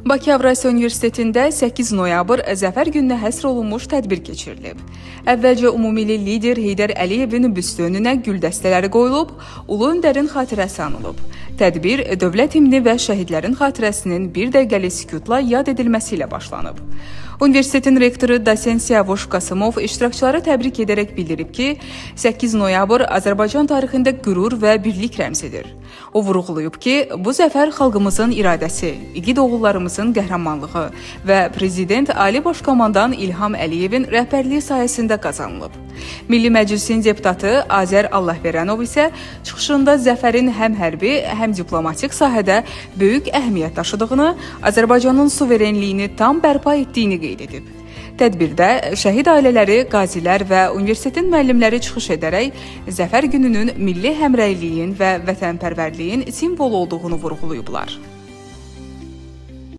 Bakı Avrasiya Universitetində 8 noyabr Zəfər gününə həsr olunmuş tədbir keçirilib. Əvvəlcə ümummilli lider Heydər Əliyevin büstü önünə gül dəstələri qoyulub, Ulu Öndərin xatirəsi anılıb. Tədbir dövlət himni və şəhidlərin xatirəsinin bir dəqiqəlik sükutla yad edilməsi ilə başlanıb. Universitetin rektoru Dosen Siyavuş Qasımov iştirakçıları təbrik edərək bildirib ki, 8 noyabr Azərbaycan tarixində qürur və birlik rəmzidir. O vurğulayıb ki, bu zəfər xalqımızın iradəsi, igid oğullarımızın qəhrəmanlığı və Prezident Ali Baş Komandan İlham Əliyevin rəhbərliyi sayəsində qazanılıb. Milli Məclisin deputatı Azər Allahverənov isə çıxışında zəfərin həm hərbi, həm diplomatik sahədə böyük əhəmiyyət daşıdığını, Azərbaycanın suverenliyini tam bərpa etdiyini qeyd edib. Tədbirdə şəhid ailələri, qazilər və universitetin müəllimləri çıxış edərək Zəfər gününün milli həmrəyliyin və vətənpərvərliyin simvolu olduğunu vurğulayıblar.